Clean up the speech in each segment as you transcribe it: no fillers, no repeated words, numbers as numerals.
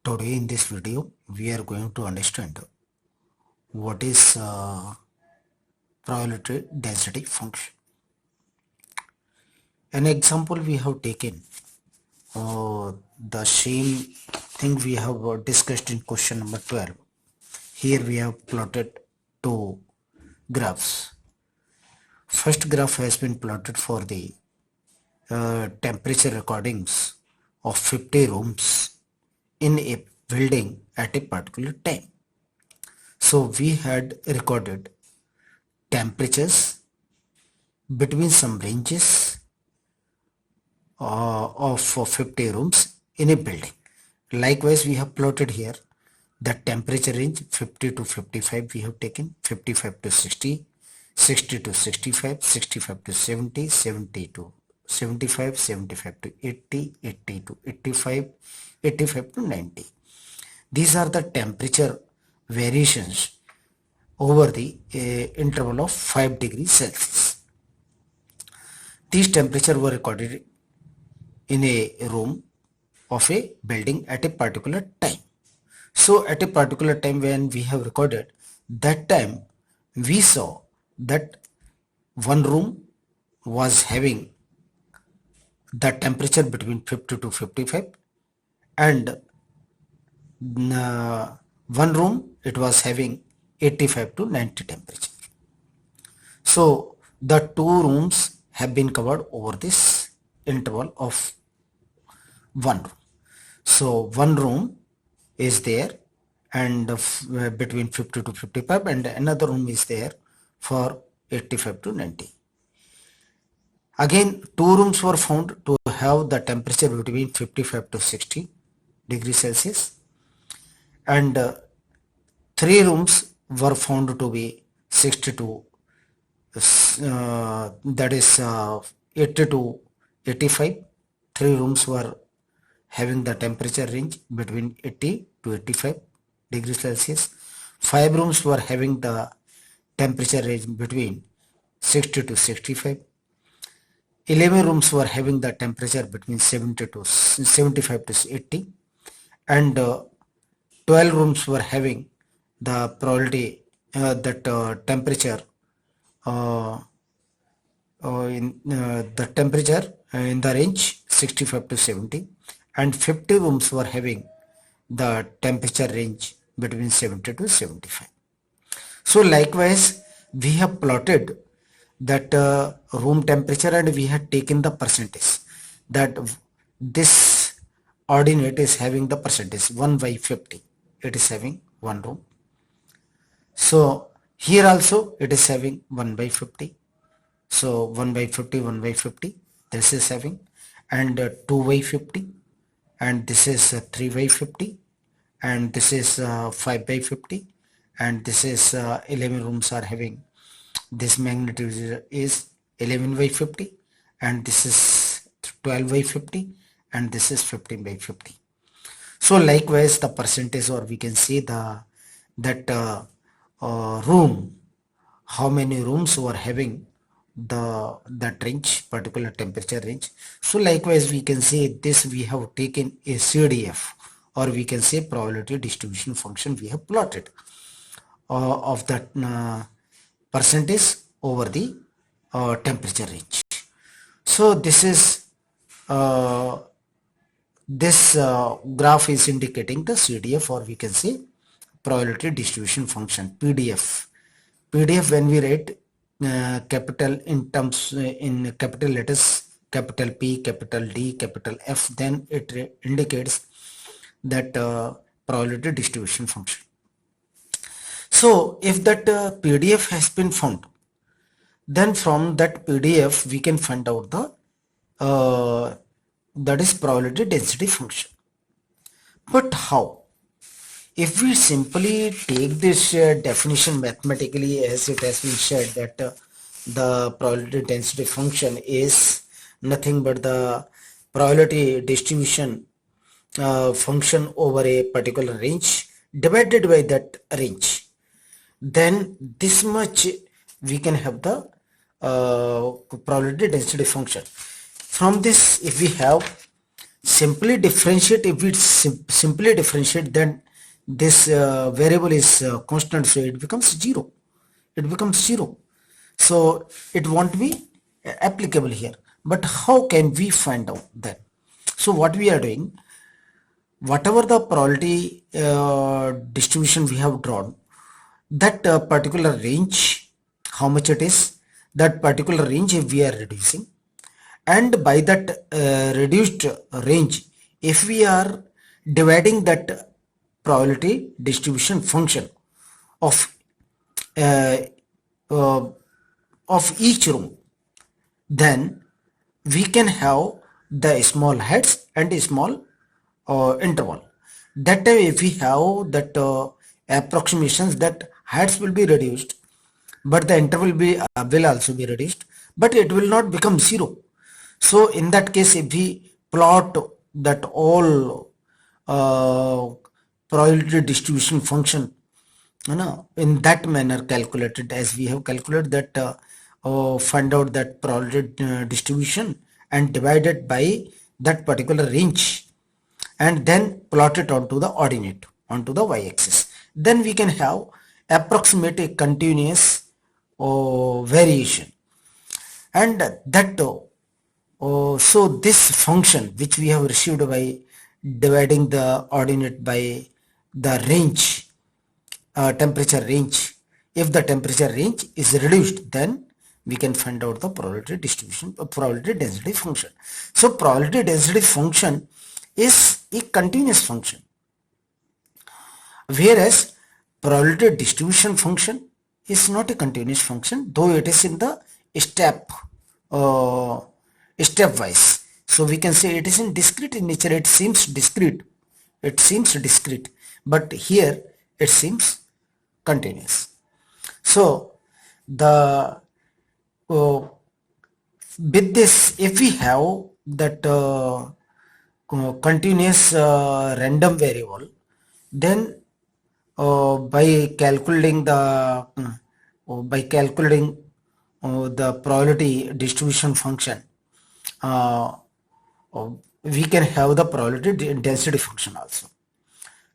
Today in this video we are going to understand what is probability density function. An example we have taken the same thing we have discussed in question number 12. Here we have plotted two graphs. First graph has been plotted for the temperature recordings of 50 rooms in a building at a particular time. So we had recorded temperatures between some ranges of 50 rooms in a building. Likewise, we have plotted here the temperature range 50 to 55 we have taken, 55 to 60, 60 to 65, 65 to 70, 70 to 75, 75 to 80, 80 to 85, 85 to 90. These are the temperature variations over the interval of 5 degrees Celsius. These temperatures were recorded in a room of a building at a particular time. So at a particular time when we have recorded that time, we saw that one room was having the temperature between 50 to 55 and one room it was having 85 to 90 temperature. So the two rooms have been covered over this interval of one room. So one room is there and between 50 to 55 and another room is there for 85 to 90. Again, two rooms were found to have the temperature between 55 to 60 degrees Celsius and three rooms were found to be 60 to that is 80 to 85. Three rooms were having the temperature range between 80 to 85 degrees Celsius. 5 rooms were having the temperature range between 60 to 65. 11 rooms were having the temperature between 70 to 75 to 80, and 12 rooms were having the probability temperature in the range 65 to 70, and 50 rooms were having the temperature range between 70 to 75. So likewise, we have plotted that room temperature and we had taken the percentage, that this ordinate is having the percentage 1 by 50. It is having one room. So here also it is having 1 by 50. So 1 by 50, 1 by 50, this is having, and 2 by 50, and this is 3 by 50, and this is 5 by 50, and this is 11 rooms are having this magnitude is 11 by 50, and this is 12 by 50, and this is 15 by 50. So likewise, the percentage, or we can say that room, how many rooms were having that range, particular temperature range. So likewise, we can say this we have taken a CDF, or we can say probability distribution function we have plotted of that percentage over the temperature range. So this is this graph is indicating the CDF, or we can say probability distribution function, PDF. PDF, when we write capital in terms in capital letters, capital P, capital D, capital F, then it indicates that probability distribution function. So if that PDF has been found, then from that PDF we can find out the that is probability density function. But how? If we simply take this definition mathematically, as it has been said that the probability density function is nothing but the probability distribution function over a particular range divided by that range, then this much we can have the probability density function. From this, if we have simply differentiate, if we simply differentiate, then this variable is constant, so it becomes 0. It becomes 0. So it won't be applicable here. But how can we find out that? So what we are doing, whatever the probability distribution we have drawn, that particular range, how much it is, that particular range if we are reducing, and by that reduced range, if we are dividing that probability distribution function of uh, uh, of each room, then we can have the small heads and small interval. That time if we have that approximations, that heads will be reduced, but the interval will also be reduced, but it will not become 0. So in that case, if we plot that all uh, probability distribution function, in that manner calculated, as we have calculated that, find out that probability distribution and divide it by that particular range, and then plot it onto the ordinate, onto the y-axis, then we can have approximate a continuous variation. And that so this function which we have received by dividing the ordinate by the range, temperature range, if the temperature range is reduced, then we can find out the probability distribution, probability density function. So probability density function is a continuous function, whereas probability distribution function is not a continuous function, though it is in the uh, stepwise. So we can say it is in discrete in nature. It seems discrete. It seems discrete, but here it seems continuous. So the with this, if we have that continuous random variable, then by calculating the probability distribution function, uh, we can have the probability density function also.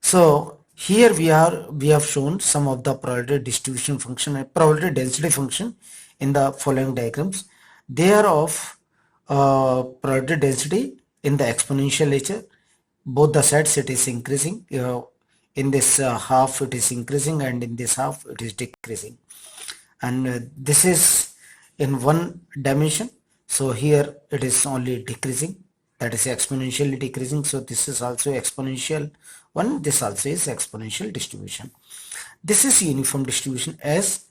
So here we have shown some of the probability distribution function and probability density function in the following diagrams. They are of probability density in the exponential nature. Both the sides it is increasing. In this half it is increasing, and in this half it is decreasing. And this is in one dimension. So here it is only decreasing, that is exponentially decreasing. So this is also exponential one. This also is exponential distribution. This is uniform distribution, as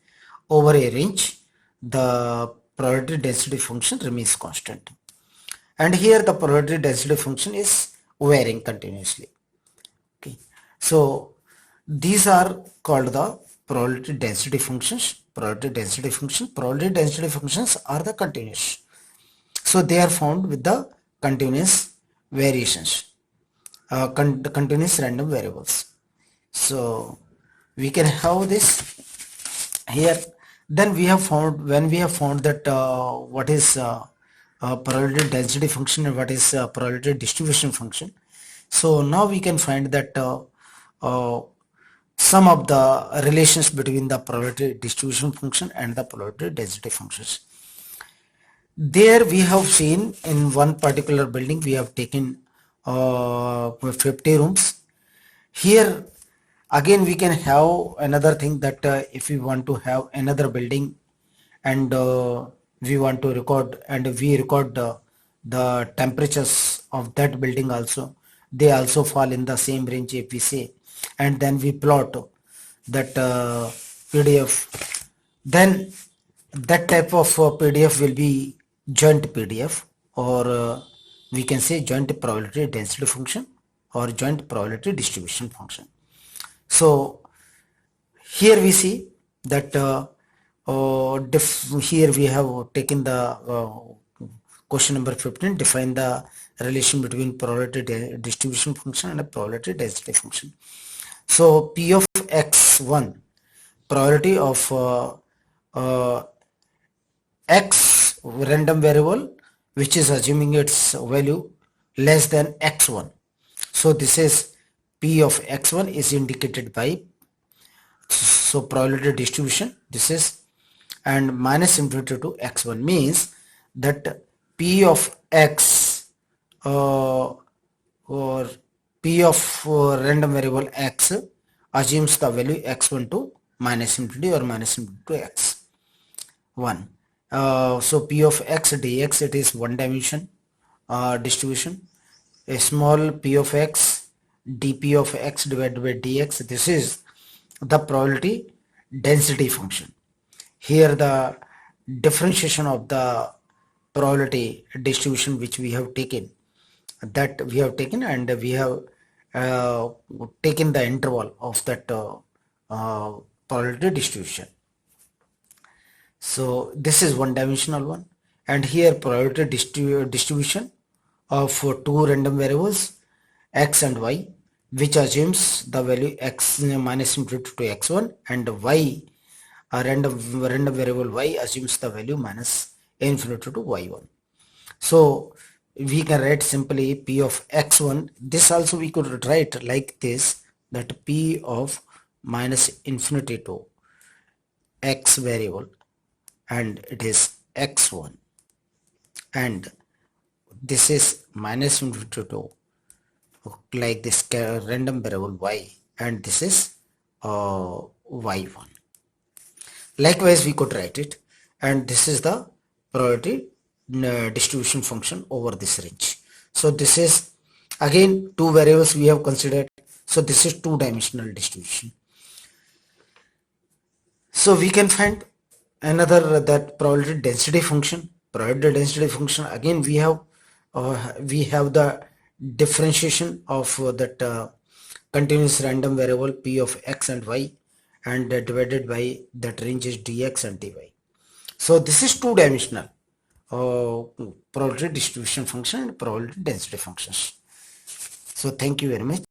over a range the probability density function remains constant, and here the probability density function is varying continuously. Okay, so these are called the probability density functions. Probability density functions are the continuous, so they are found with the continuous variations, continuous random variables. So we can have this here. Then we have found, when we have found that what is probability density function and what is probability distribution function, so now we can find that uh, some of the relations between the probability distribution function and the probability density functions. There we have seen in one particular building we have taken 50 rooms. Here again we can have another thing, that if we want to have another building and we want to record, and we record the temperatures of that building also, they also fall in the same range if we say, and then we plot that PDF, then that type of PDF will be joint PDF, or we can say joint probability density function or joint probability distribution function. So here we see that here we have taken the question number 15, define the relation between probability distribution function and a probability density function. So P of x1, probability of x random variable which is assuming its value less than x1. So this is P of x1 is indicated by, so probability distribution this is, and minus infinity to x1 means that P of x or P of random variable x assumes the value x1 to minus infinity or minus infinity to x1. So P of x dx, it is one dimension distribution. A small p of x dp of x divided by dx, this is the probability density function. Here the differentiation of the probability distribution which we have taken, and we have taken the interval of that probability distribution. So this is one dimensional one, and here probability distribution of two random variables x and y, which assumes the value x minus infinity to x1, and y, a random variable y, assumes the value minus infinity to y1. So we can write simply P of x1. This also we could write like this, that P of minus infinity to x variable, and it is x1, and this is minus infinity to like this random variable y, and this is y1. Likewise we could write it, and this is the probability distribution function over this range. So this is again two variables we have considered, so this is two-dimensional distribution. So we can find another, that probability density function. Probability density function, again we have the differentiation of that continuous random variable p of x and y, and divided by that range is dx and dy. So this is two-dimensional probability distribution function and probability density functions. So thank you very much.